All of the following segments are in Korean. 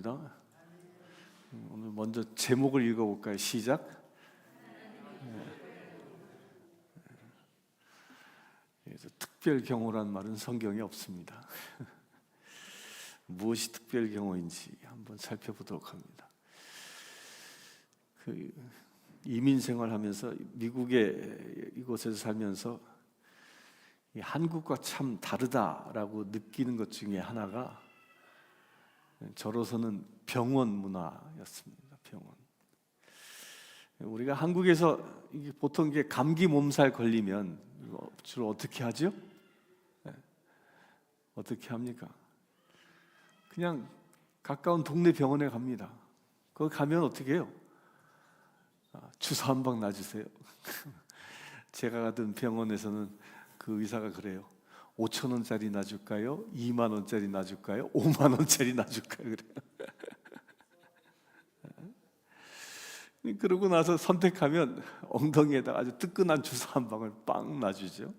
축복합니다. 오늘 먼저 제목을 읽어볼까요? 시작. 그래서 특별 경호란 말은 성경에 없습니다. 무엇이 특별 경호인지 한번 살펴보도록 합니다. 이민 생활하면서 미국의 이곳에서 살면서 한국과 참 다르다라고 느끼는 것 중에 하나가 저로서는 병원 문화였습니다. 병원. 우리가 한국에서 보통 이게 감기 몸살 걸리면 주로 어떻게 하죠? 어떻게 합니까? 그냥 가까운 동네 병원에 갑니다. 거기 가면 어떻게 해요? 주사 한 방 놔주세요. 제가 가던 병원에서는 그 의사가 그래요. 5,000원짜리 놔줄까요? 2만 원짜리 놔줄까요? 5만 원짜리 놔줄까요? 그래요. 그러고 나서 선택하면 엉덩이에다가 아주 뜨끈한 주사 한 방을 빵 놔주죠.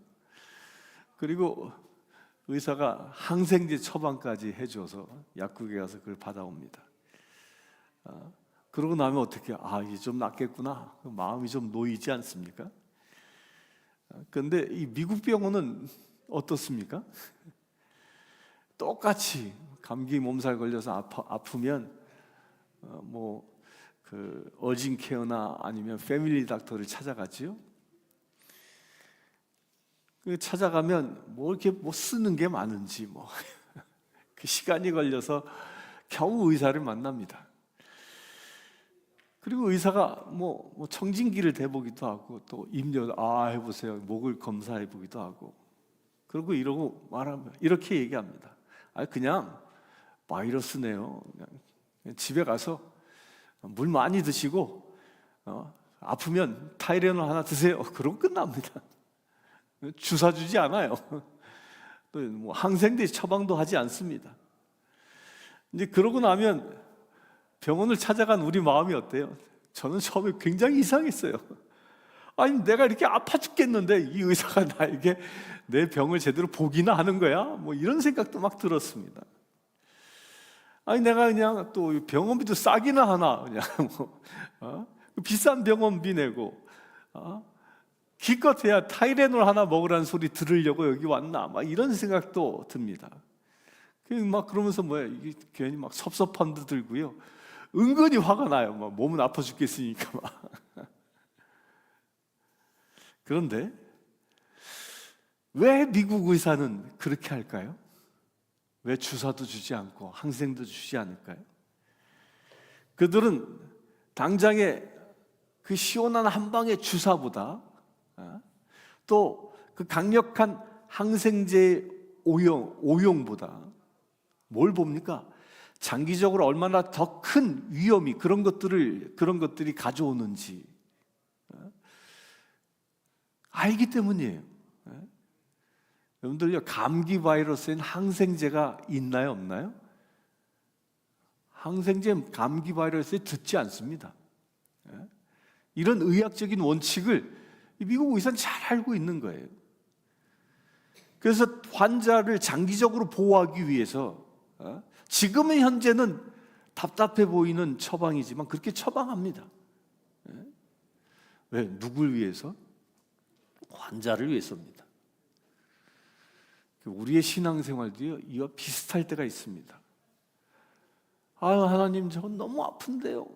그리고 의사가 항생제 처방까지 해줘서 약국에 가서 그걸 받아옵니다. 그러고 나면 어떻게 해요? 이제 좀 낫겠구나. 마음이 좀 놓이지 않습니까? 그런데 이 미국 병원은 어떻습니까? 똑같이 감기 몸살 걸려서 아프면 그 어진 케어나 아니면 패밀리 닥터를 찾아가지요. 찾아가면 이렇게 쓰는 게 많은지 그 시간이 걸려서 겨우 의사를 만납니다. 그리고 의사가 청진기를 대보기도 하고 또 입력 해보세요. 목을 검사해 보기도 하고. 그리고 이렇게 얘기합니다. 그냥 바이러스네요. 그냥 집에 가서 물 많이 드시고 아프면 타이레놀 하나 드세요. 그러고 끝납니다. 주사 주지 않아요. 또 항생제 처방도 하지 않습니다. 이제 그러고 나면 병원을 찾아간 우리 마음이 어때요? 저는 처음에 굉장히 이상했어요. 내가 이렇게 아파 죽겠는데 이 의사가 나에게 내 병을 제대로 보기나 하는 거야? 이런 생각도 막 들었습니다. 내가 그냥 또 병원비도 싸기나 하나, 그냥 비싼 병원비 내고, 기껏해야 타이레놀 하나 먹으라는 소리 들으려고 여기 왔나? 이런 생각도 듭니다. 그러면서 이게 괜히 섭섭함도 들고요. 은근히 화가 나요. 몸은 아파 죽겠으니까. 그런데 왜 미국 의사는 그렇게 할까요? 왜 주사도 주지 않고 항생도 주지 않을까요? 그들은 당장에 그 시원한 한 방의 주사보다 또 그 강력한 항생제 오용보다 뭘 봅니까? 장기적으로 얼마나 더 큰 위험이 그런 것들이 가져오는지 알기 때문이에요. 여러분들 감기 바이러스엔 항생제가 있나요, 없나요? 항생제 감기 바이러스에 듣지 않습니다. 이런 의학적인 원칙을 미국 의사는 잘 알고 있는 거예요. 그래서 환자를 장기적으로 보호하기 위해서 지금의 현재는 답답해 보이는 처방이지만 그렇게 처방합니다. 왜? 누굴 위해서? 환자를 위해서입니다. 우리의 신앙생활도요, 이와 비슷할 때가 있습니다. 하나님, 저 너무 아픈데요.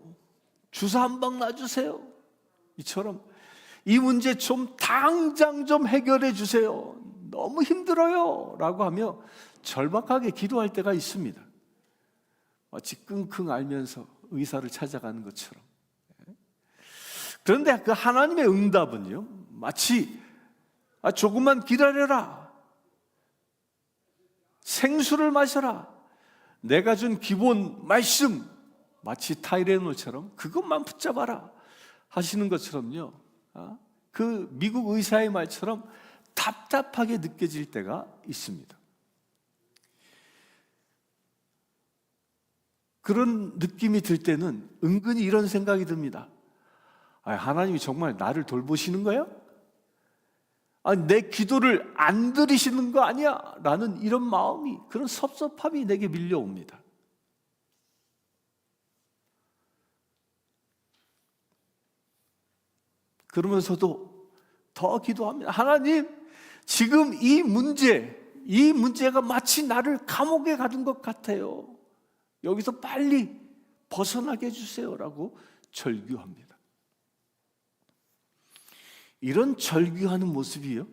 주사 한 방 놔주세요. 이처럼 이 문제 좀 당장 좀 해결해 주세요. 너무 힘들어요. 라고 하며 절박하게 기도할 때가 있습니다. 마치 끙끙 앓면서 의사를 찾아가는 것처럼. 그런데 그 하나님의 응답은요, 마치 조금만 기다려라. 생수를 마셔라. 내가 준 기본 말씀, 마치 타이레놀처럼 그것만 붙잡아라 하시는 것처럼요, 그 미국 의사의 말처럼 답답하게 느껴질 때가 있습니다. 그런 느낌이 들 때는 은근히 이런 생각이 듭니다. 하나님이 정말 나를 돌보시는 거야? 내 기도를 안 들으시는 거 아니야? 라는 이런 마음이, 그런 섭섭함이 내게 밀려옵니다. 그러면서도 더 기도합니다. 하나님, 지금 이 문제가 마치 나를 감옥에 가둔 것 같아요. 여기서 빨리 벗어나게 해주세요라고 절규합니다. 이런 절규하는 모습이요,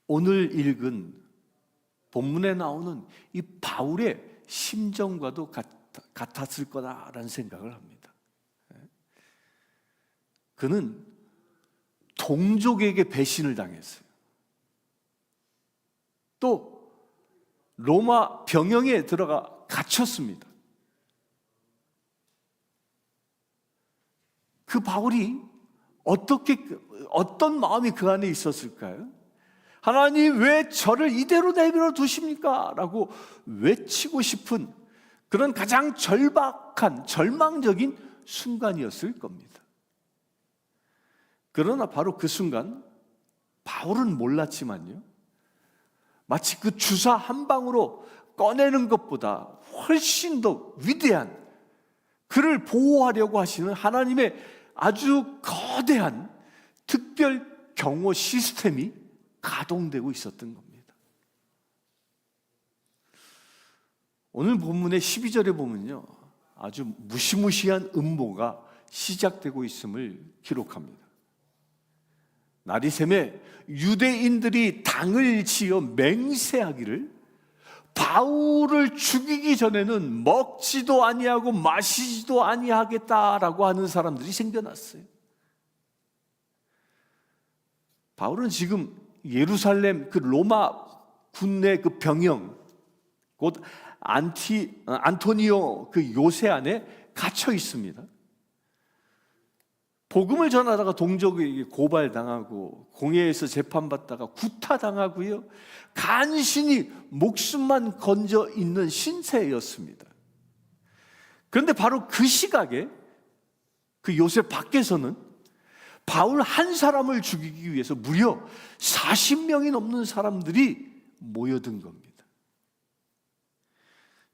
오늘 읽은 본문에 나오는 이 바울의 심정과도 같았을 거다라는 생각을 합니다. 그는 동족에게 배신을 당했어요. 또 로마 병영에 들어가 갇혔습니다. 그 바울이 어떤 마음이 그 안에 있었을까요? 하나님, 왜 저를 이대로 내버려 두십니까? 라고 외치고 싶은 그런 가장 절박한, 절망적인 순간이었을 겁니다. 그러나 바로 그 순간 바울은 몰랐지만요, 마치 그 주사 한 방으로 꺼내는 것보다 훨씬 더 위대한, 그를 보호하려고 하시는 하나님의 아주 거대한 특별 경호 시스템이 가동되고 있었던 겁니다. 오늘 본문의 12절에 보면요, 아주 무시무시한 음모가 시작되고 있음을 기록합니다. 날이 새매 유대인들이 당을 지어 맹세하기를 바울을 죽이기 전에는 먹지도 아니하고 마시지도 아니하겠다라고 하는 사람들이 생겨났어요. 바울은 지금 예루살렘 그 로마 군내 그 병영, 곧 안토니오 그 요새 안에 갇혀 있습니다. 복음을 전하다가 동족에게 고발당하고 공회에서 재판받다가 구타당하고요, 간신히 목숨만 건져 있는 신세였습니다. 그런데 바로 그 시각에 그 요셉 밖에서는 바울 한 사람을 죽이기 위해서 무려 40명이 넘는 사람들이 모여든 겁니다.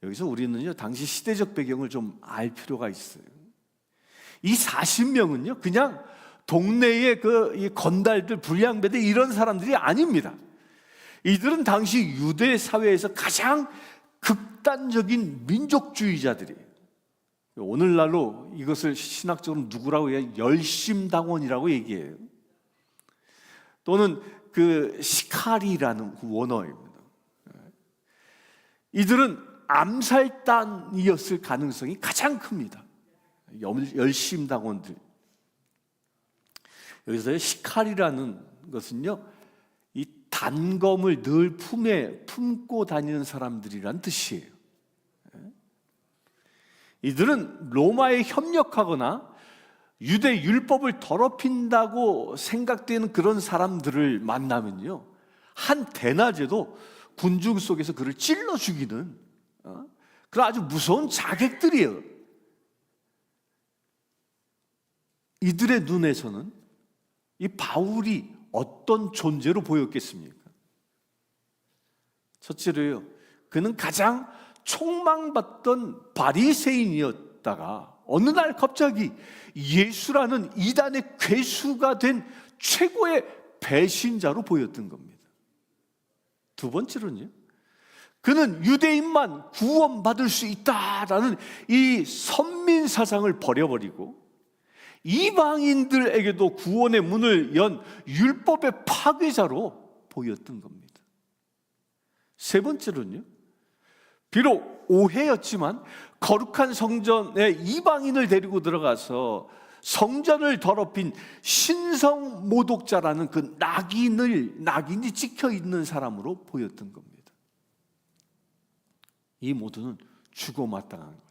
여기서 우리는요, 당시 시대적 배경을 좀 알 필요가 있어요. 이 40명은요, 그냥 동네의 이 건달들, 불량배들 이런 사람들이 아닙니다. 이들은 당시 유대 사회에서 가장 극단적인 민족주의자들이에요. 오늘날로 이것을 신학적으로 누구라고 해야, 열심당원이라고 얘기해요. 또는 그 시카리라는 그 원어입니다. 이들은 암살단이었을 가능성이 가장 큽니다. 열심당원들. 여기서 시칼이라는 것은요, 이 단검을 늘 품에 품고 다니는 사람들이란 뜻이에요. 이들은 로마에 협력하거나 유대 율법을 더럽힌다고 생각되는 그런 사람들을 만나면요, 한 대낮에도 군중 속에서 그를 찔러 죽이는 그런 아주 무서운 자객들이에요. 이들의 눈에서는 이 바울이 어떤 존재로 보였겠습니까? 첫째로요, 그는 가장 총망받던 바리새인이었다가 어느 날 갑자기 예수라는 이단의 괴수가 된 최고의 배신자로 보였던 겁니다. 두 번째로는요, 그는 유대인만 구원받을 수 있다라는 이 선민 사상을 버려버리고 이방인들에게도 구원의 문을 연 율법의 파괴자로 보였던 겁니다. 세 번째로는요, 비록 오해였지만 거룩한 성전에 이방인을 데리고 들어가서 성전을 더럽힌 신성 모독자라는 그 낙인이 찍혀 있는 사람으로 보였던 겁니다. 이 모두는 죽어 마땅한 거죠.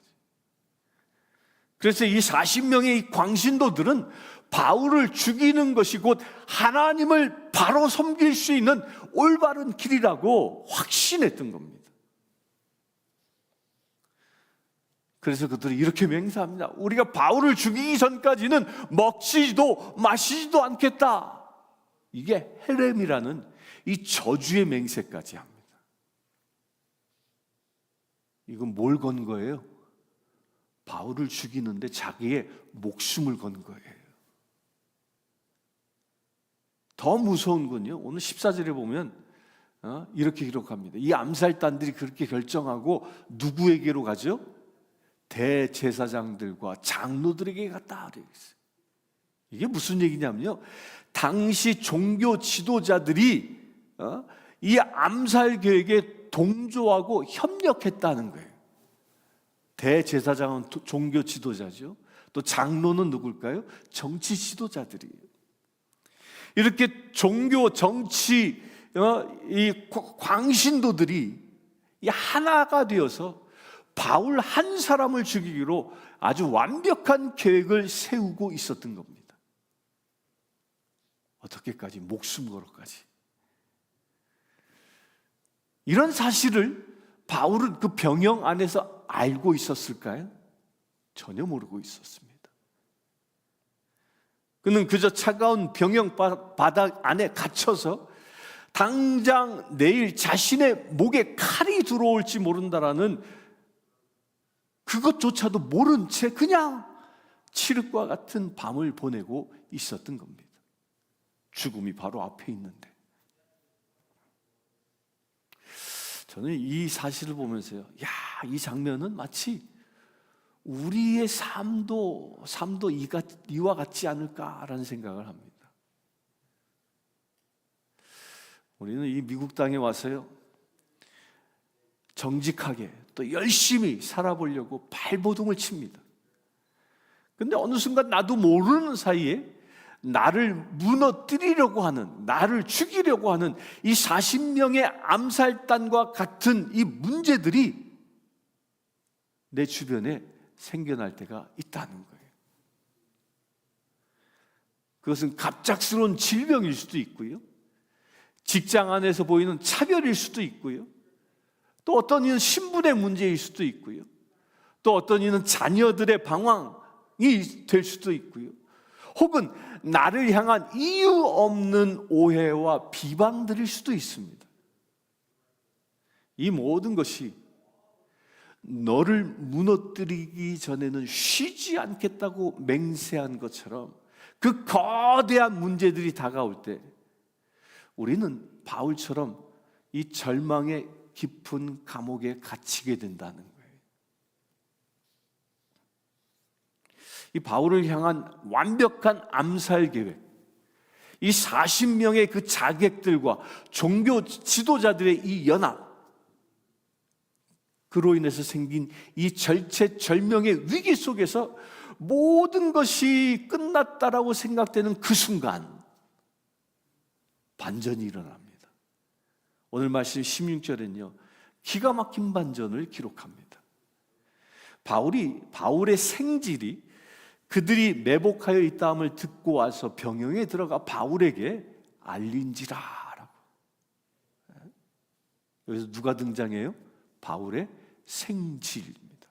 그래서 이 40명의 이 광신도들은 바울을 죽이는 것이 곧 하나님을 바로 섬길 수 있는 올바른 길이라고 확신했던 겁니다. 그래서 그들이 이렇게 맹세합니다. 우리가 바울을 죽이기 전까지는 먹지도 마시지도 않겠다. 이게 헤렘이라는 이 저주의 맹세까지 합니다. 이건 뭘 건 거예요? 바울을 죽이는데 자기의 목숨을 건 거예요. 더 무서운 건요, 오늘 14절에 보면 이렇게 기록합니다. 이 암살단들이 그렇게 결정하고 누구에게로 가죠? 대제사장들과 장로들에게 갔다 그랬어요. 이게 무슨 얘기냐면요, 당시 종교 지도자들이 이 암살 계획에 동조하고 협력했다는 거예요. 대제사장은 종교 지도자죠. 또 장로는 누굴까요? 정치 지도자들이에요. 이렇게 종교, 정치, 이 광신도들이 이 하나가 되어서 바울 한 사람을 죽이기로 아주 완벽한 계획을 세우고 있었던 겁니다. 어떻게까지? 목숨 걸어까지. 이런 사실을 바울은 그 병영 안에서 알고 있었을까요? 전혀 모르고 있었습니다. 그는 그저 차가운 병영 바닥 안에 갇혀서 당장 내일 자신의 목에 칼이 들어올지 모른다라는 그것조차도 모른 채 그냥 칠흑과 같은 밤을 보내고 있었던 겁니다. 죽음이 바로 앞에 있는데. 저는 이 사실을 보면서요, 이 장면은 마치 우리의 삶도 이와 같지 않을까라는 생각을 합니다. 우리는 이 미국 땅에 와서요, 정직하게 또 열심히 살아보려고 발버둥을 칩니다. 근데 어느 순간 나도 모르는 사이에 나를 무너뜨리려고 하는, 나를 죽이려고 하는 이 40명의 암살단과 같은 이 문제들이 내 주변에 생겨날 때가 있다는 거예요. 그것은 갑작스러운 질병일 수도 있고요, 직장 안에서 보이는 차별일 수도 있고요, 또 어떤 이는 신분의 문제일 수도 있고요, 또 어떤 이는 자녀들의 방황이 될 수도 있고요, 혹은 나를 향한 이유 없는 오해와 비방들일 수도 있습니다. 이 모든 것이 너를 무너뜨리기 전에는 쉬지 않겠다고 맹세한 것처럼 그 거대한 문제들이 다가올 때 우리는 바울처럼 이 절망의 깊은 감옥에 갇히게 된다는 거예요. 이 바울을 향한 완벽한 암살 계획, 이 40명의 그 자객들과 종교 지도자들의 이 연합, 그로 인해서 생긴 이 절체절명의 위기 속에서 모든 것이 끝났다라고 생각되는 그 순간 반전이 일어납니다. 오늘 말씀 16절에는요, 기가 막힌 반전을 기록합니다. 바울의 생질이 그들이 매복하여 있다함을 듣고 와서 병영에 들어가 바울에게 알린지라라고. 여기서 누가 등장해요? 바울의 생질입니다.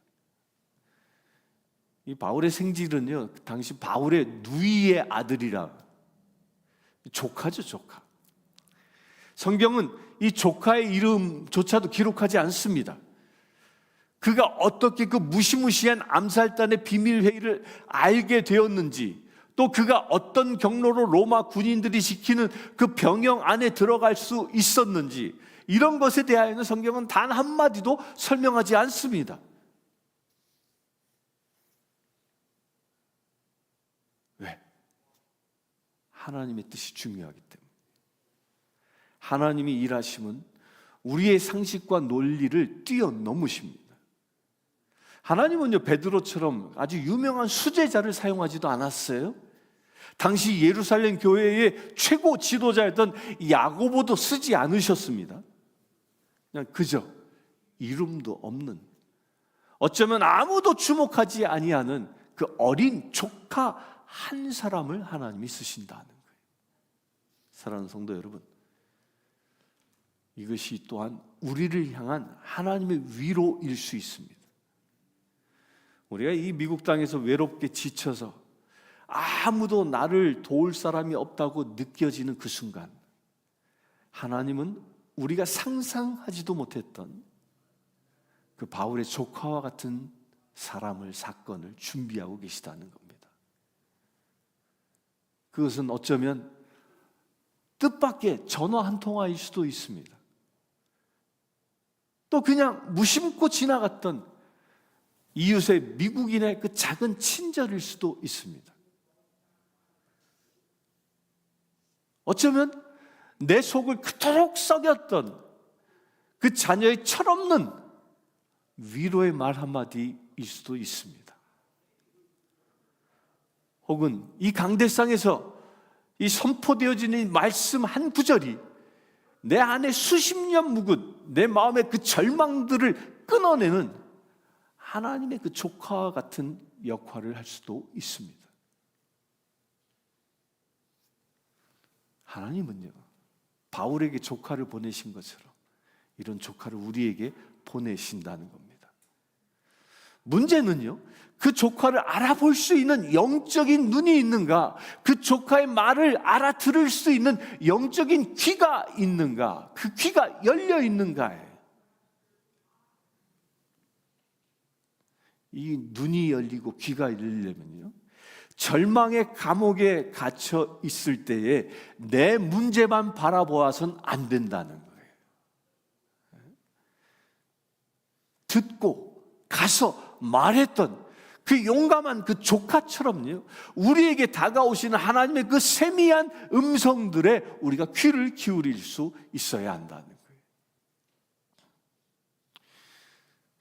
이 바울의 생질은요, 당시 바울의 누이의 아들이라, 조카죠, 조카. 성경은 이 조카의 이름조차도 기록하지 않습니다. 그가 어떻게 그 무시무시한 암살단의 비밀 회의를 알게 되었는지, 또 그가 어떤 경로로 로마 군인들이 지키는 그 병영 안에 들어갈 수 있었는지, 이런 것에 대하여는 성경은 단 한마디도 설명하지 않습니다. 왜? 하나님의 뜻이 중요하기 때문에. 하나님이 일하심은 우리의 상식과 논리를 뛰어넘으십니다. 하나님은요, 베드로처럼 아주 유명한 수제자를 사용하지도 않았어요. 당시 예루살렘 교회의 최고 지도자였던 야고보도 쓰지 않으셨습니다. 그냥 그저 이름도 없는, 어쩌면 아무도 주목하지 아니하는 그 어린 조카 한 사람을 하나님이 쓰신다는 거예요. 사랑하는 성도 여러분, 이것이 또한 우리를 향한 하나님의 위로일 수 있습니다. 우리가 이 미국 땅에서 외롭게 지쳐서 아무도 나를 도울 사람이 없다고 느껴지는 그 순간, 하나님은 우리가 상상하지도 못했던 그 바울의 조카와 같은 사건을 준비하고 계시다는 겁니다. 그것은 어쩌면 뜻밖의 전화 한 통화일 수도 있습니다. 또 그냥 무심코 지나갔던 이웃의 미국인의 그 작은 친절일 수도 있습니다. 어쩌면 내 속을 그토록 썩였던 그 자녀의 철없는 위로의 말 한마디일 수도 있습니다. 혹은 이 강대상에서 이 선포되어진 이 말씀 한 구절이 내 안에 수십 년 묵은 내 마음의 그 절망들을 끊어내는 하나님의 그 조카와 같은 역할을 할 수도 있습니다. 하나님은요, 바울에게 조카를 보내신 것처럼 이런 조카를 우리에게 보내신다는 겁니다. 문제는요, 그 조카를 알아볼 수 있는 영적인 눈이 있는가, 그 조카의 말을 알아들을 수 있는 영적인 귀가 있는가, 그 귀가 열려 있는가에 이 눈이 열리고 귀가 열리려면요, 절망의 감옥에 갇혀 있을 때에 내 문제만 바라보아서는 안 된다는 거예요. 듣고 가서 말했던 그 용감한 그 조카처럼요, 우리에게 다가오시는 하나님의 그 세미한 음성들에 우리가 귀를 기울일 수 있어야 한다는 거예요.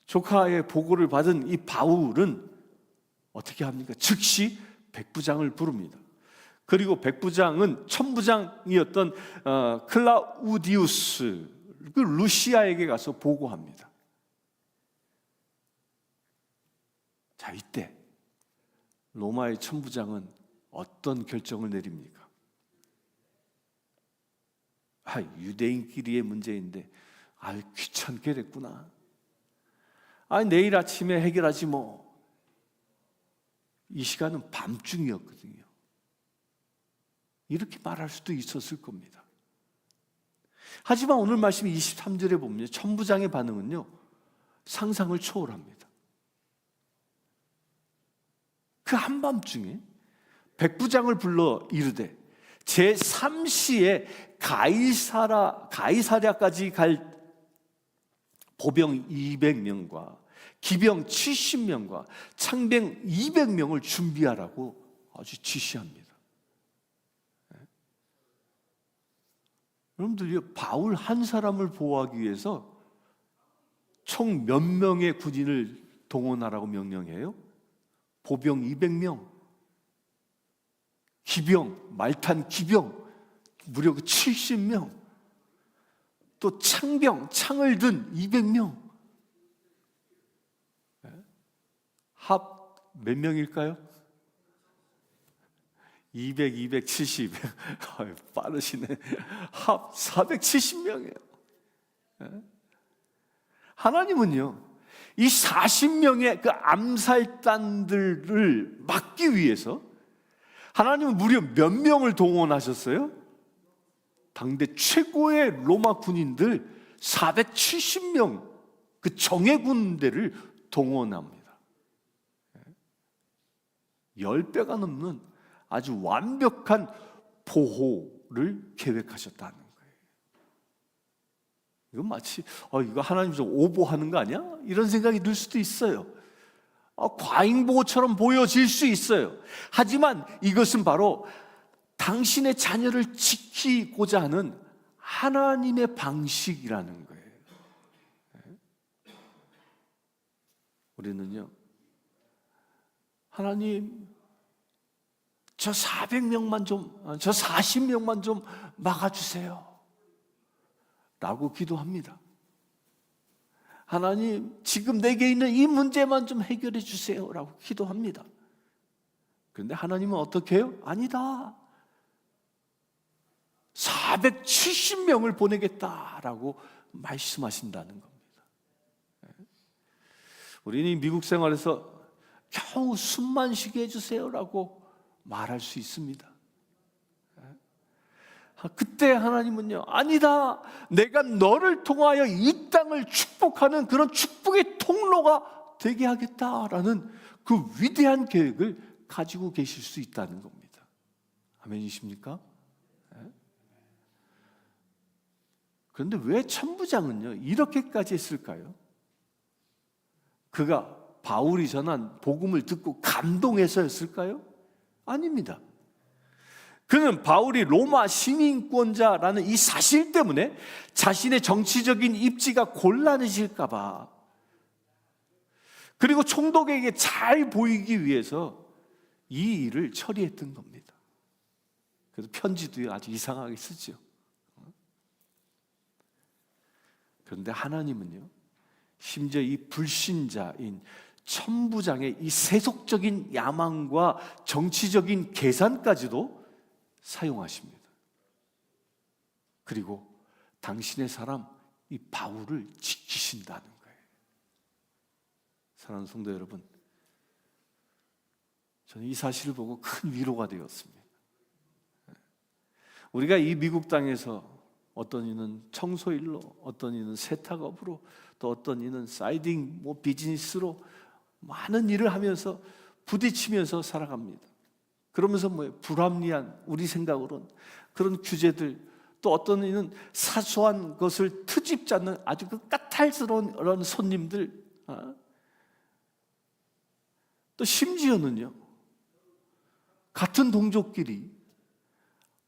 조카의 보고를 받은 이 바울은 어떻게 합니까? 즉시 백부장을 부릅니다. 그리고 백부장은 천부장이었던 클라우디우스 그 루시아에게 가서 보고합니다. 자, 이때 로마의 천부장은 어떤 결정을 내립니까? 유대인끼리의 문제인데 귀찮게 됐구나. 내일 아침에 해결하지 뭐. 이 시간은 밤중이었거든요. 이렇게 말할 수도 있었을 겁니다. 하지만 오늘 말씀 23절에 보면 천부장의 반응은요, 상상을 초월합니다. 그 한밤중에 백부장을 불러 이르되 제3시에 가이사랴까지 갈 보병 200명과 기병 70명과 창병 200명을 준비하라고 아주 지시합니다. 여러분들이 바울 한 사람을 보호하기 위해서 총 몇 명의 군인을 동원하라고 명령해요? 보병 200명, 기병, 말탄 기병 무려 70명, 또 창병, 창을 든 200명. 합 몇 명일까요? 200, 270. 빠르시네. 합 470명이에요. 하나님은요, 이 40명의 그 암살단들을 막기 위해서 하나님은 무려 몇 명을 동원하셨어요? 당대 최고의 로마 군인들 470명, 그 정예 군대를 동원합니다. 10배가 넘는 아주 완벽한 보호를 계획하셨다는 거예요. 이건 마치 이거 하나님 좀 오버하는 거 아니야? 이런 생각이 들 수도 있어요. 과잉보호처럼 보여질 수 있어요. 하지만 이것은 바로 당신의 자녀를 지키고자 하는 하나님의 방식이라는 거예요. 우리는요, 하나님, 저 400명만 저 40명만 좀 막아주세요 라고 기도합니다. 하나님, 지금 내게 있는 이 문제만 좀 해결해 주세요 라고 기도합니다. 그런데 하나님은 어떻게 해요? 아니다, 470명을 보내겠다라고 말씀하신다는 겁니다. 우리는 미국 생활에서 겨우 숨만 쉬게 해주세요라고 말할 수 있습니다. 그때 하나님은요, 아니다, 내가 너를 통하여 이 땅을 축복하는 그런 축복의 통로가 되게 하겠다라는 그 위대한 계획을 가지고 계실 수 있다는 겁니다. 아멘이십니까? 그런데 왜 천부장은요 이렇게까지 했을까요? 그가 바울이 전한 복음을 듣고 감동해서였을까요? 아닙니다. 그는 바울이 로마 시민권자라는 이 사실 때문에 자신의 정치적인 입지가 곤란해질까 봐, 그리고 총독에게 잘 보이기 위해서 이 일을 처리했던 겁니다. 그래서 편지도 아주 이상하게 쓰죠. 그런데 하나님은요, 심지어 이 불신자인 천부장의 이 세속적인 야망과 정치적인 계산까지도 사용하십니다. 그리고 당신의 사람 이 바울을 지키신다는 거예요. 사랑하는 성도 여러분, 저는 이 사실을 보고 큰 위로가 되었습니다. 우리가 이 미국 땅에서 어떤 이는 청소일로, 어떤 이는 세탁업으로, 또 어떤 이는 사이딩 비즈니스로 많은 일을 하면서 부딪히면서 살아갑니다. 그러면서 불합리한, 우리 생각으로는 그런 규제들, 또 어떤 이는 사소한 것을 트집지 않는 아주 그 까탈스러운 그런 손님들, 또 심지어는요 같은 동족끼리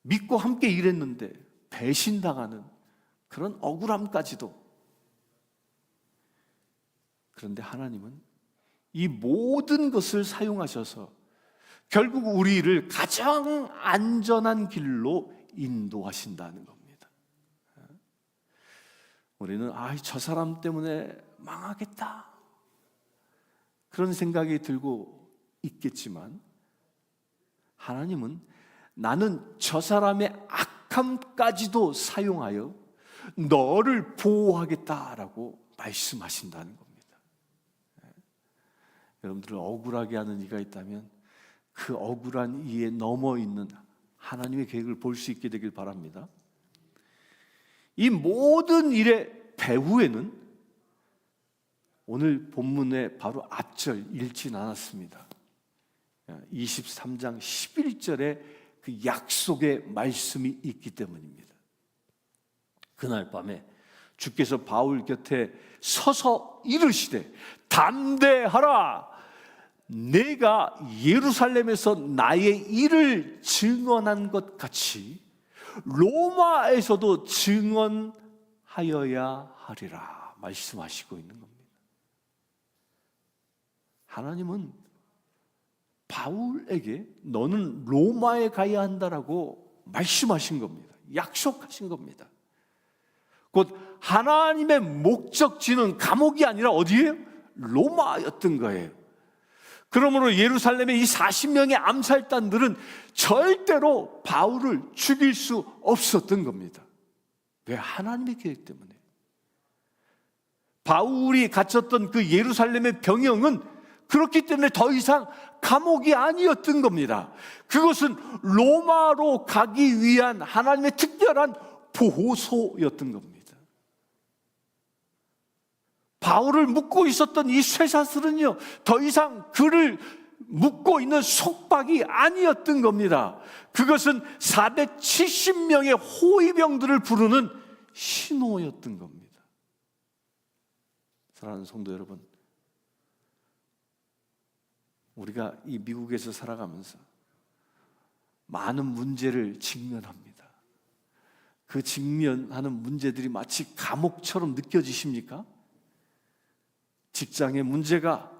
믿고 함께 일했는데 배신당하는 그런 억울함까지도. 그런데 하나님은 이 모든 것을 사용하셔서 결국 우리를 가장 안전한 길로 인도하신다는 겁니다. 우리는 저 사람 때문에 망하겠다 그런 생각이 들고 있겠지만, 하나님은 나는 저 사람의 악함까지도 사용하여 너를 보호하겠다라고 말씀하신다는 겁니다. 여러분들을 억울하게 하는 이가 있다면 그 억울한 이에 넘어 있는 하나님의 계획을 볼 수 있게 되길 바랍니다. 이 모든 일의 배후에는 오늘 본문의 바로 앞절 읽진 않았습니다. 23장 11절에 그 약속의 말씀이 있기 때문입니다. 그날 밤에 주께서 바울 곁에 서서 이르시되 담대하라, 내가 예루살렘에서 나의 일을 증언한 것 같이 로마에서도 증언하여야 하리라 말씀하시고 있는 겁니다. 하나님은 바울에게 너는 로마에 가야 한다라고 말씀하신 겁니다. 약속하신 겁니다. 곧 하나님의 목적지는 감옥이 아니라 어디예요? 로마였던 거예요. 그러므로 예루살렘의 이 40명의 암살단들은 절대로 바울을 죽일 수 없었던 겁니다. 왜? 하나님의 계획 때문에. 바울이 갇혔던 그 예루살렘의 병영은 그렇기 때문에 더 이상 감옥이 아니었던 겁니다. 그것은 로마로 가기 위한 하나님의 특별한 보호소였던 겁니다. 바울을 묶고 있었던 이 쇠사슬은요, 더 이상 그를 묶고 있는 속박이 아니었던 겁니다. 그것은 470명의 호위병들을 부르는 신호였던 겁니다. 사랑하는 성도 여러분, 우리가 이 미국에서 살아가면서 많은 문제를 직면합니다. 그 직면하는 문제들이 마치 감옥처럼 느껴지십니까? 직장의 문제가,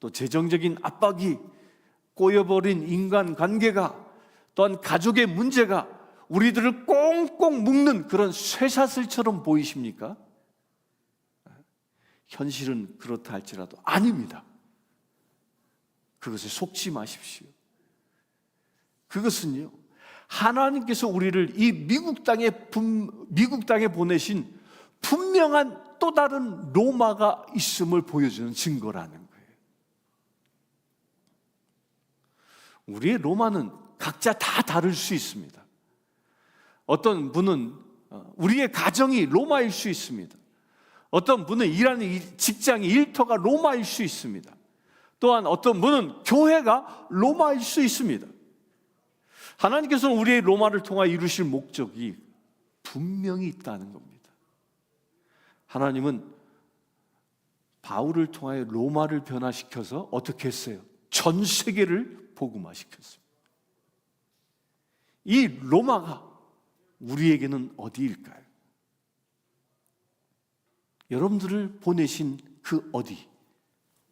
또 재정적인 압박이, 꼬여버린 인간관계가, 또한 가족의 문제가 우리들을 꽁꽁 묶는 그런 쇠사슬처럼 보이십니까? 현실은 그렇다 할지라도 아닙니다. 그것에 속지 마십시오. 그것은요, 하나님께서 우리를 이 미국 땅에 보내신 분명한 또 다른 로마가 있음을 보여주는 증거라는 거예요. 우리의 로마는 각자 다 다를 수 있습니다. 어떤 분은 우리의 가정이 로마일 수 있습니다. 어떤 분은 일하는 직장이 일터가 로마일 수 있습니다. 또한 어떤 분은 교회가 로마일 수 있습니다. 하나님께서는 우리의 로마를 통해 이루실 목적이 분명히 있다는 겁니다. 하나님은 바울을 통하여 로마를 변화시켜서 어떻게 했어요? 전 세계를 복음화시켰습니다. 이 로마가 우리에게는 어디일까요? 여러분들을 보내신 그 어디,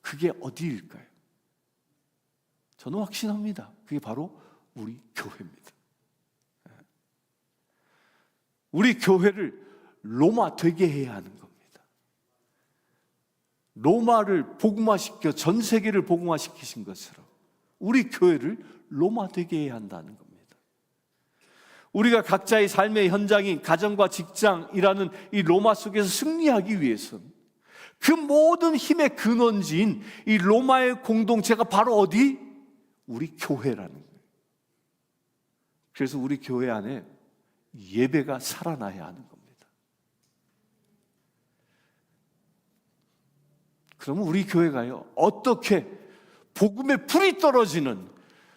그게 어디일까요? 저는 확신합니다. 그게 바로 우리 교회입니다. 우리 교회를 로마 되게 해야 하는 겁니다. 로마를 복음화시켜 전 세계를 복음화시키신 것처럼 우리 교회를 로마 되게 해야 한다는 겁니다. 우리가 각자의 삶의 현장인 가정과 직장이라는 이 로마 속에서 승리하기 위해서는 그 모든 힘의 근원지인 이 로마의 공동체가 바로 어디? 우리 교회라는 거예요. 그래서 우리 교회 안에 예배가 살아나야 하는 겁니다. 그러면 우리 교회가요, 어떻게 복음의 불이 떨어지는,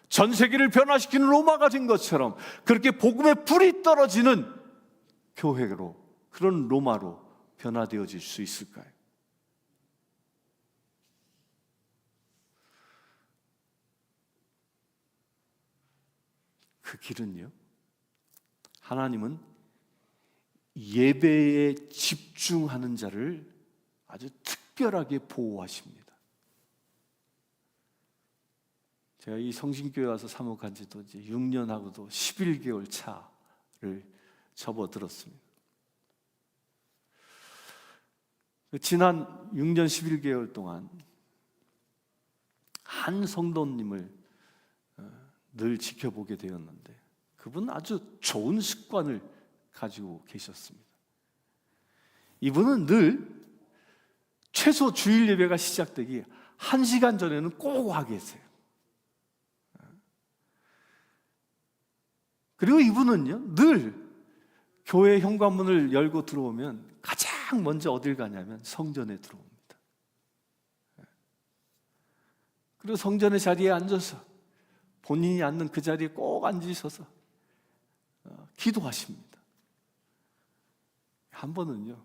전 세계를 변화시키는 로마가 된 것처럼 그렇게 복음의 불이 떨어지는 교회로, 그런 로마로 변화되어질 수 있을까요? 그 길은요, 하나님은 예배에 집중하는 자를 아주 특별하게 보호하십니다. 제가 이 성신교회 와서 사목한 지도 이제 6년하고도 11개월 차를 접어들었습니다. 지난 6년 11개월 동안 한 성도님을 늘 지켜보게 되었는데 그분은 아주 좋은 습관을 가지고 계셨습니다. 이분은 늘 최소 주일 예배가 시작되기 1시간 전에는 꼭 와 계세요. 그리고 이분은요, 늘 교회 현관문을 열고 들어오면 가장 먼저 어딜 가냐면 성전에 들어옵니다. 그리고 성전의 자리에 앉아서 본인이 앉는 그 자리에 꼭 앉으셔서 기도하십니다. 한 번은요,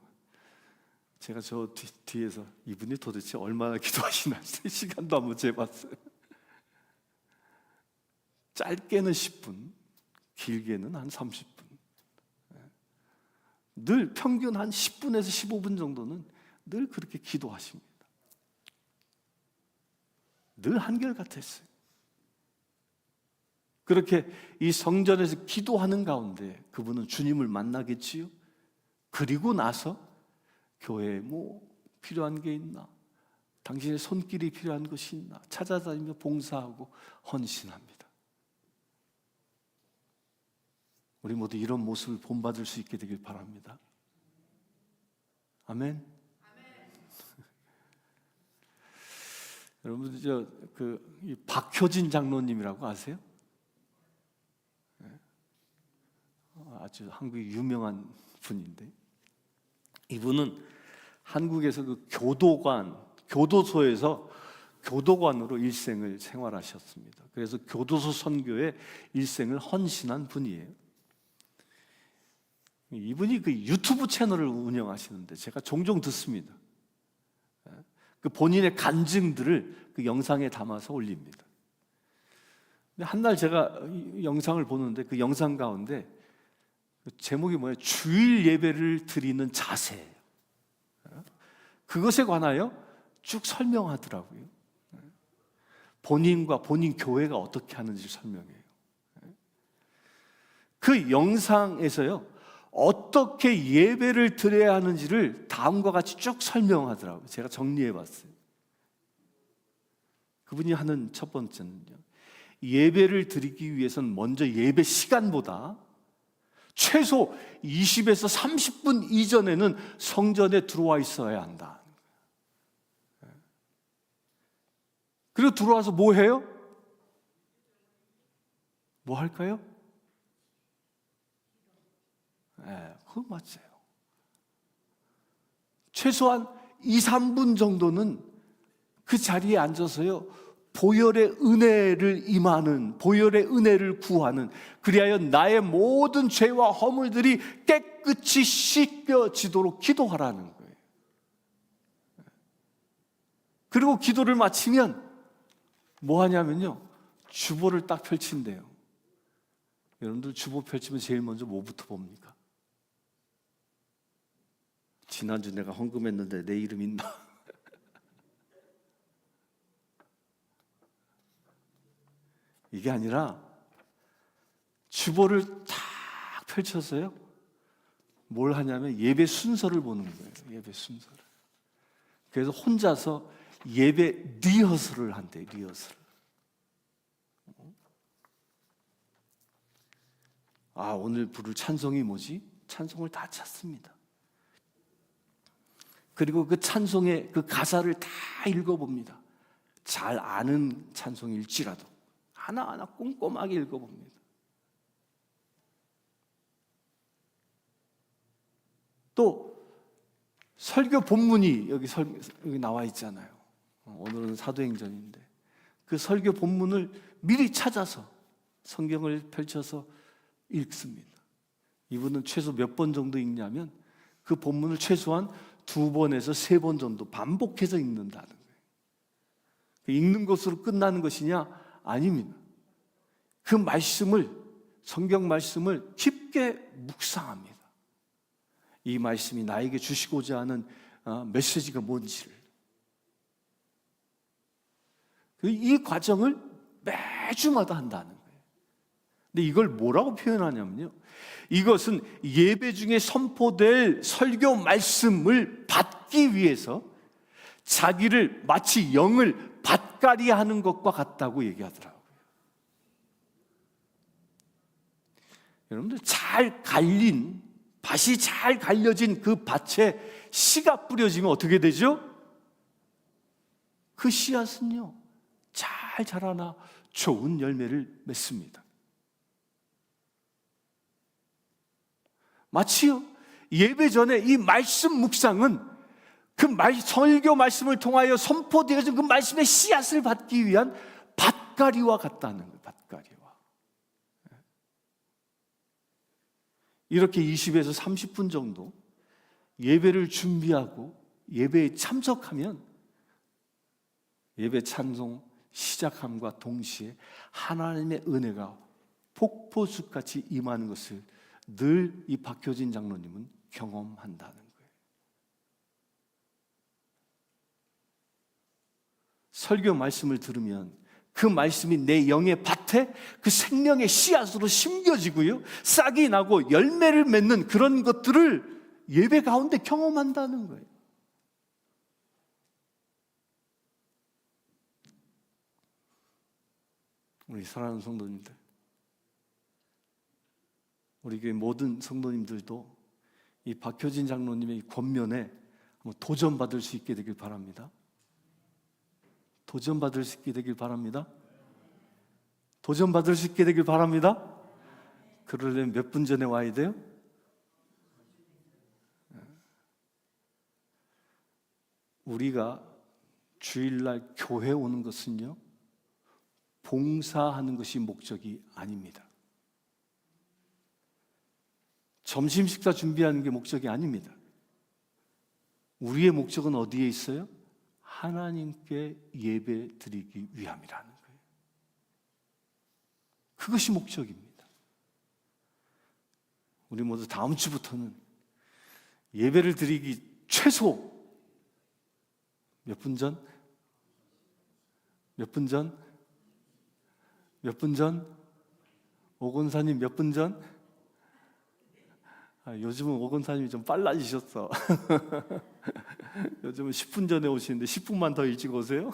제가 저 뒤에서 이분이 도대체 얼마나 기도하시나 시간도 한번 재봤어요. 짧게는 10분, 길게는 한 30분. 늘 평균 한 10분에서 15분 정도는 늘 그렇게 기도하십니다. 늘 한결같았어요. 그렇게 이 성전에서 기도하는 가운데 그분은 주님을 만나겠지요. 그리고 나서 교회에 뭐 필요한 게 있나, 당신의 손길이 필요한 것이 있나 찾아다니며 봉사하고 헌신합니다. 우리 모두 이런 모습을 본받을 수 있게 되길 바랍니다. 아멘. 여러분들 박효진 장로님이라고 아세요? 아주 한국에 유명한 분인데, 이분은 한국에서 그 교도소에서 교도관으로 일생을 생활하셨습니다. 그래서 교도소 선교에 일생을 헌신한 분이에요. 이분이 그 유튜브 채널을 운영하시는데 제가 종종 듣습니다. 그 본인의 간증들을 그 영상에 담아서 올립니다. 근데 한날 제가 이 영상을 보는데 그 영상 가운데 제목이 뭐예요? 주일 예배를 드리는 자세예요. 그것에 관하여 쭉 설명하더라고요. 본인과 본인 교회가 어떻게 하는지 설명해요. 그 영상에서요, 어떻게 예배를 드려야 하는지를 다음과 같이 쭉 설명하더라고요. 제가 정리해 봤어요. 그분이 하는 첫 번째는요, 예배를 드리기 위해서는 먼저 예배 시간보다 최소 20에서 30분 이전에는 성전에 들어와 있어야 한다. 그리고 들어와서 뭐 해요? 뭐 할까요? 그거 맞아요. 최소한 2, 3분 정도는 그 자리에 앉아서요, 보혈의 은혜를 임하는, 보혈의 은혜를 구하는, 그리하여 나의 모든 죄와 허물들이 깨끗이 씻겨지도록 기도하라는 거예요. 그리고 기도를 마치면 뭐 하냐면요, 주보를 딱 펼친대요. 여러분들 주보 펼치면 제일 먼저 뭐부터 봅니까? 지난주 내가 헌금했는데 내 이름 있나? 이게 아니라 주보를 딱 펼쳐서요, 뭘 하냐면 예배 순서를 보는 거예요. 예배 순서를. 그래서 혼자서 예배 리허설을 한대요. 리허설. 아, 오늘 부를 찬송이 뭐지? 찬송을 다 찾습니다. 그리고 그 찬송의 그 가사를 다 읽어봅니다. 잘 아는 찬송일지라도 하나하나 꼼꼼하게 읽어봅니다. 또 설교 본문이 여기 나와 있잖아요. 오늘은 사도행전인데 그 설교 본문을 미리 찾아서 성경을 펼쳐서 읽습니다. 이분은 최소 몇 번 정도 읽냐면 그 본문을 최소한 2번에서 3번 정도 반복해서 읽는다는 거예요. 읽는 것으로 끝나는 것이냐? 아닙니다. 그 말씀을, 성경 말씀을 깊게 묵상합니다. 이 말씀이 나에게 주시고자 하는 메시지가 뭔지를. 이 과정을 매주마다 한다는 거예요. 근데 이걸 뭐라고 표현하냐면요, 이것은 예배 중에 선포될 설교 말씀을 받기 위해서 자기를 마치 영을 밭갈이 하는 것과 같다고 얘기하더라고요. 여러분들, 잘 갈린, 밭이 잘 갈려진 그 밭에 씨가 뿌려지면 어떻게 되죠? 그 씨앗은요, 잘 자라나 좋은 열매를 맺습니다. 마치요, 예배 전에 이 말씀 묵상은 그 설교 말씀을 통하여 선포되어진 그 말씀의 씨앗을 받기 위한 밭갈이와 같다는 거예요. 밭갈이와. 이렇게 20에서 30분 정도 예배를 준비하고 예배에 참석하면 예배 찬송 시작함과 동시에 하나님의 은혜가 폭포수같이 임하는 것을 늘 이 박효진 장로님은 경험한다는 거예요. 설교 말씀을 들으면 그 말씀이 내 영의 밭에 그 생명의 씨앗으로 심겨지고요, 싹이 나고 열매를 맺는 그런 것들을 예배 가운데 경험한다는 거예요. 우리 사랑하는 성도님들, 우리 교회 모든 성도님들도 이 박효진 장로님의 이 권면에 한번 도전받을 수 있게 되길 바랍니다. 도전받을 수 있게 되길 바랍니다. 도전받을 수 있게 되길 바랍니다. 그러려면 몇 분 전에 와야 돼요? 우리가 주일날 교회 오는 것은요, 봉사하는 것이 목적이 아닙니다. 점심 식사 준비하는 게 목적이 아닙니다. 우리의 목적은 어디에 있어요? 하나님께 예배 드리기 위함이라는 거예요. 그것이 목적입니다. 우리 모두 다음 주부터는 예배를 드리기 최소 몇 분 전? 몇 분 전? 몇 분 전? 오건사님 몇 분 전? 요즘은 오건사님이 좀 빨라지셨어. 요즘은 10분 전에 오시는데 10분만 더 일찍 오세요?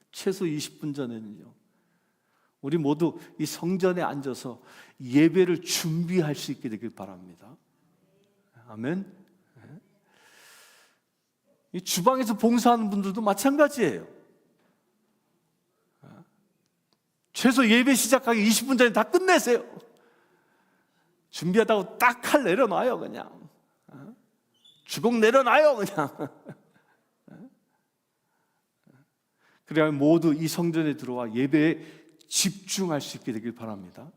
최소 20분 전에는요, 우리 모두 이 성전에 앉아서 예배를 준비할 수 있게 되길 바랍니다. 아멘. 이 주방에서 봉사하는 분들도 마찬가지예요. 최소 예배 시작하기 20분 전에 다 끝내세요. 준비하다고 딱 칼 내려놔요, 그냥. 주걱 내려놔요, 그냥. 그래야 모두 이 성전에 들어와 예배에 집중할 수 있게 되길 바랍니다.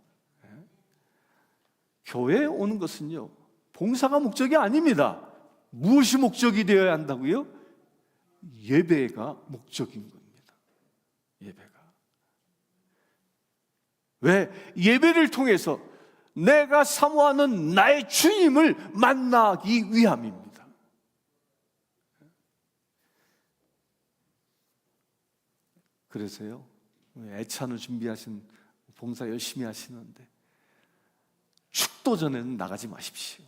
교회에 오는 것은요, 봉사가 목적이 아닙니다. 무엇이 목적이 되어야 한다고요? 예배가 목적인 겁니다. 예배가. 왜? 예배를 통해서 내가 사모하는 나의 주님을 만나기 위함입니다. 그래서요, 애찬을 준비하신 봉사 열심히 하시는데 축도 전에는 나가지 마십시오.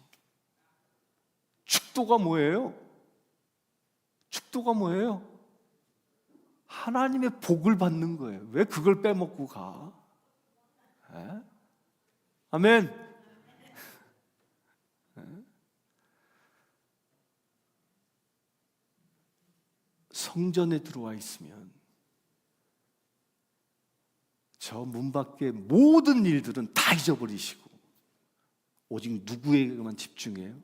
축도가 뭐예요? 축도가 뭐예요? 하나님의 복을 받는 거예요. 왜 그걸 빼먹고 가? 에? 아멘. 에? 성전에 들어와 있으면 저 문 밖의 모든 일들은 다 잊어버리시고 오직 누구에게만 집중해요?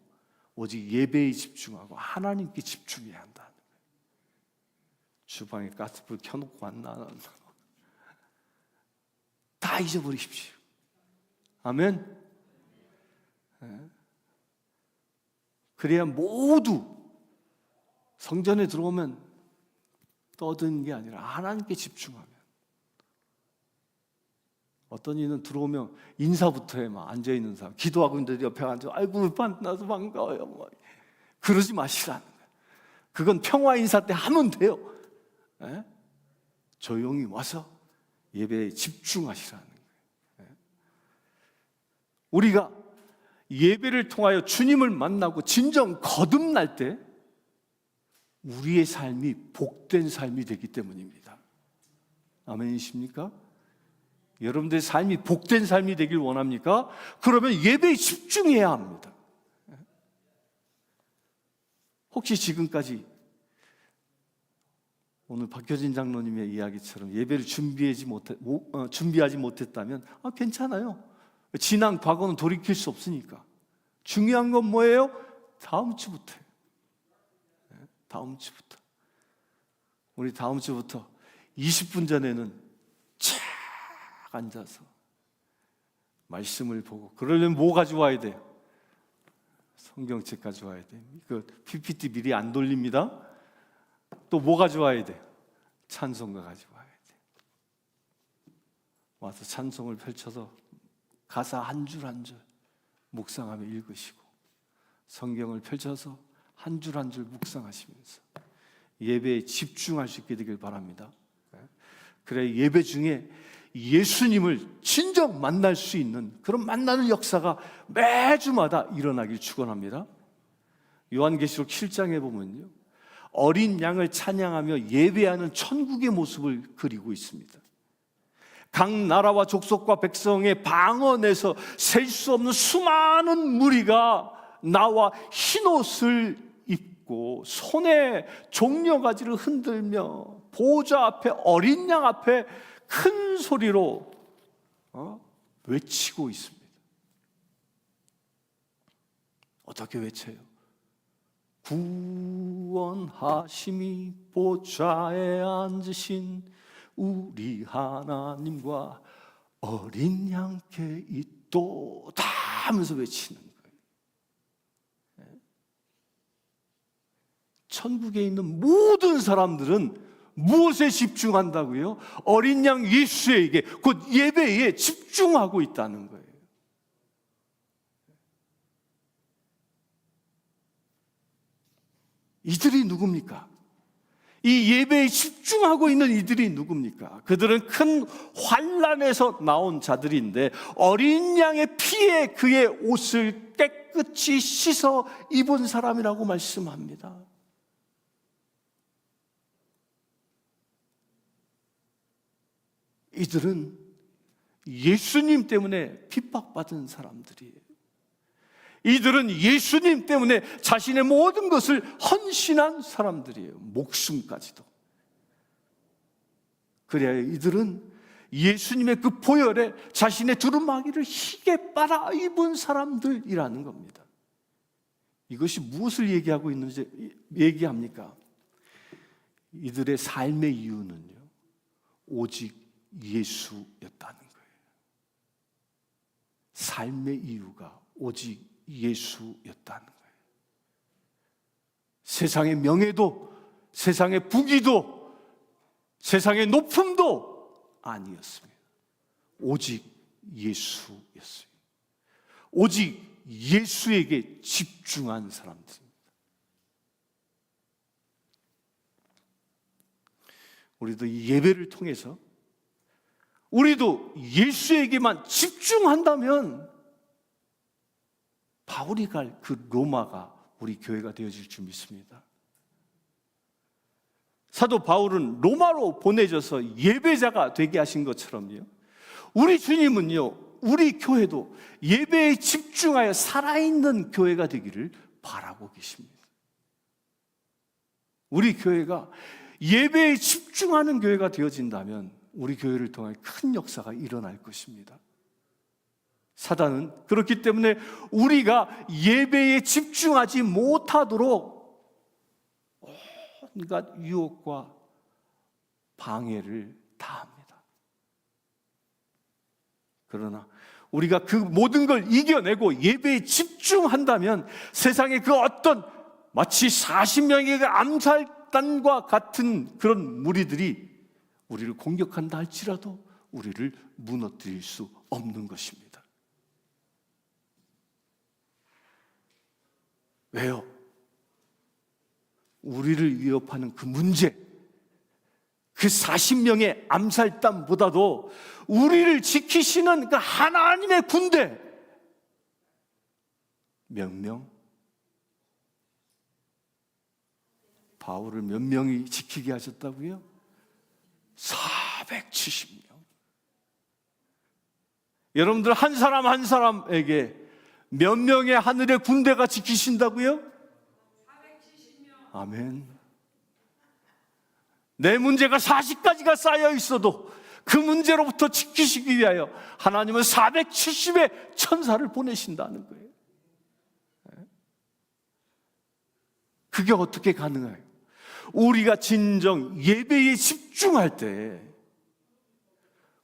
오직 예배에 집중하고 하나님께 집중해야 한다는 거예요. 주방에 가스불 켜놓고 왔나? 다 잊어버리십시오. 아멘. 그래야 모두 성전에 들어오면 떠드는 게 아니라 하나님께 집중하면. 어떤 이는 들어오면 인사부터 해. 막 앉아있는 사람 기도하고 있는데 옆에 앉아 아이고 만나서 반가워요 뭐. 그러지 마시라는 거예요. 그건 평화 인사 때 하면 돼요. 에? 조용히 와서 예배에 집중하시라는 거예요. 에? 우리가 예배를 통하여 주님을 만나고 진정 거듭날 때 우리의 삶이 복된 삶이 되기 때문입니다. 아멘이십니까? 여러분들의 삶이 복된 삶이 되길 원합니까? 그러면 예배에 집중해야 합니다. 혹시 지금까지 오늘 박효진 장로님의 이야기처럼 예배를 준비하지 못했다면 괜찮아요. 지난 과거는 돌이킬 수 없으니까. 중요한 건 뭐예요? 다음 주부터. 다음 주부터. 우리 다음 주부터 20분 전에는 착 앉아서 말씀을 보고, 그러려면 뭐 가져와야 돼요? 성경책 가져와야 돼요. 그 PPT 미리 안 돌립니다. 또 뭐 가져와야 돼요? 찬송가 가져와야 돼요. 와서 찬송을 펼쳐서 가사 한 줄 한 줄 묵상하며 읽으시고, 성경을 펼쳐서 한 줄 한 줄 묵상하시면서 예배에 집중할 수 있게 되길 바랍니다. 그래 예배 중에 예수님을 진정 만날 수 있는 그런 만나는 역사가 매주마다 일어나길 축원합니다. 요한계시록 7장에 보면요, 어린 양을 찬양하며 예배하는 천국의 모습을 그리고 있습니다. 각 나라와 족속과 백성의 방언에서 셀 수 없는 수많은 무리가 나와 흰옷을 입고 손에 종려가지를 흔들며 보좌 앞에 어린 양 앞에 큰 소리로 외치고 있습니다. 어떻게 외쳐요? 구원하심이 보좌에 앉으신 우리 하나님과 어린 양께 있도다 하면서 외치는 거예요. 천국에 있는 모든 사람들은 무엇에 집중한다고요? 어린 양 예수에게, 곧 예배에 집중하고 있다는 거예요. 이들이 누굽니까? 이 예배에 집중하고 있는 이들이 누굽니까? 그들은 큰 환난에서 나온 자들인데 어린 양의 피에 그의 옷을 깨끗이 씻어 입은 사람이라고 말씀합니다. 이들은 예수님 때문에 핍박받은 사람들이에요. 이들은 예수님 때문에 자신의 모든 것을 헌신한 사람들이에요. 목숨까지도. 그래야 이들은 예수님의 그 보혈에 자신의 두루마기를 희게 빨아 입은 사람들이라는 겁니다. 이것이 무엇을 얘기합니까? 이들의 삶의 이유는요, 오직 예수였다는 거예요. 삶의 이유가 오직 예수였다는 거예요. 세상의 명예도 세상의 부귀도 세상의 높음도 아니었습니다. 오직 예수였어요. 오직 예수에게 집중한 사람들입니다. 우리도 이 예배를 통해서 우리도 예수에게만 집중한다면 바울이 갈 그 로마가 우리 교회가 되어질 줄 믿습니다. 사도 바울은 로마로 보내져서 예배자가 되게 하신 것처럼요, 우리 주님은요, 우리 교회도 예배에 집중하여 살아있는 교회가 되기를 바라고 계십니다. 우리 교회가 예배에 집중하는 교회가 되어진다면 우리 교회를 통해 큰 역사가 일어날 것입니다. 사단은 그렇기 때문에 우리가 예배에 집중하지 못하도록 온갖 유혹과 방해를 다합니다. 그러나 우리가 그 모든 걸 이겨내고 예배에 집중한다면 세상의 그 어떤 마치 40명의 암살단과 같은 그런 무리들이 우리를 공격한다 할지라도 우리를 무너뜨릴 수 없는 것입니다. 왜요? 우리를 위협하는 그 문제, 그 40명의 암살단보다도 우리를 지키시는 그 하나님의 군대 몇 명? 바울을 몇 명이 지키게 하셨다고요? 470명. 여러분들 한 사람 한 사람에게 몇 명의 하늘의 군대가 지키신다고요? 470명. 아멘. 내 문제가 40가지가 쌓여 있어도 그 문제로부터 지키시기 위하여 하나님은 470의 천사를 보내신다는 거예요. 그게 어떻게 가능해요? 우리가 진정 예배에 집중할 때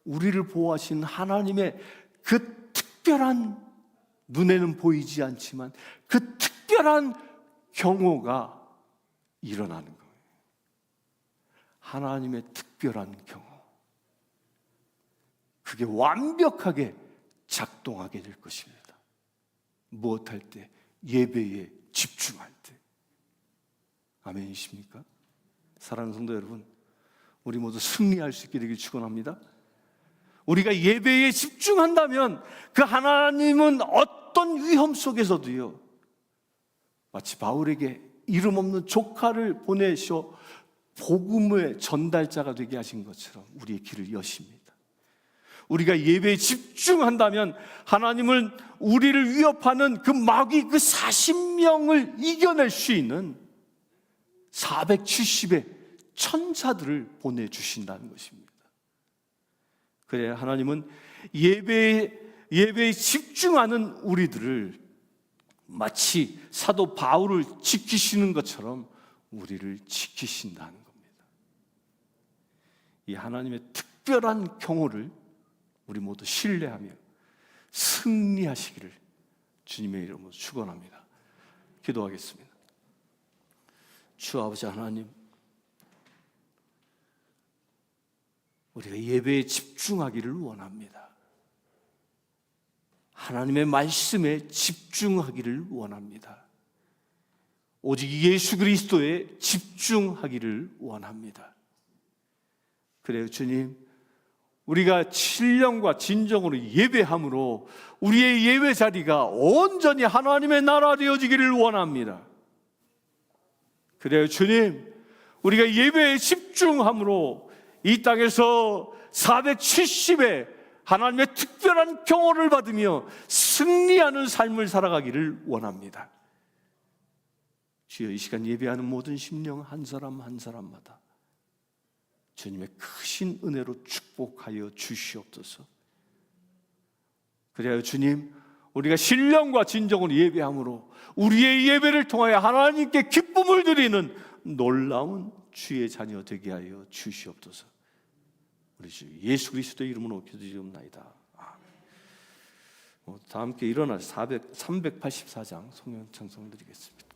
우리를 보호하신 하나님의 그 특별한, 눈에는 보이지 않지만 그 특별한 경호가 일어나는 거예요. 하나님의 특별한 경호, 그게 완벽하게 작동하게 될 것입니다. 무엇 할 때? 예배에 집중할 때. 아멘이십니까? 사랑하는 성도 여러분, 우리 모두 승리할 수 있게 되길 축원합니다. 우리가 예배에 집중한다면 그 하나님은 어떤 위험 속에서도요, 마치 바울에게 이름 없는 조카를 보내셔 복음의 전달자가 되게 하신 것처럼 우리의 길을 여십니다. 우리가 예배에 집중한다면 하나님은 우리를 위협하는 그 마귀 그 40명을 이겨낼 수 있는 470의 천사들을 보내주신다는 것입니다. 그래야 하나님은 예배에 집중하는 우리들을 마치 사도 바울을 지키시는 것처럼 우리를 지키신다는 겁니다. 이 하나님의 특별한 경호를 우리 모두 신뢰하며 승리하시기를 주님의 이름으로 축원합니다. 기도하겠습니다. 주 아버지 하나님, 우리가 예배에 집중하기를 원합니다. 하나님의 말씀에 집중하기를 원합니다. 오직 예수 그리스도에 집중하기를 원합니다. 그래요 주님, 우리가 신령과 진정으로 예배함으로 우리의 예배 자리가 온전히 하나님의 나라 되어지기를 원합니다. 그래요 주님, 우리가 예배에 집중함으로 이 땅에서 470의 하나님의 특별한 경호를 받으며 승리하는 삶을 살아가기를 원합니다. 주여, 이 시간 예배하는 모든 심령 한 사람 한 사람마다 주님의 크신 은혜로 축복하여 주시옵소서. 그래야 주님, 우리가 신령과 진정으로 예배함으로 우리의 예배를 통하여 하나님께 기쁨을 드리는 놀라운 주의 자녀 되게 하여 주시옵소서. 우리 주 예수 그리스도의 이름으로 기도드리옵나이다. 아멘. 다 함께 일어나서 384장 성령 찬송 드리겠습니다.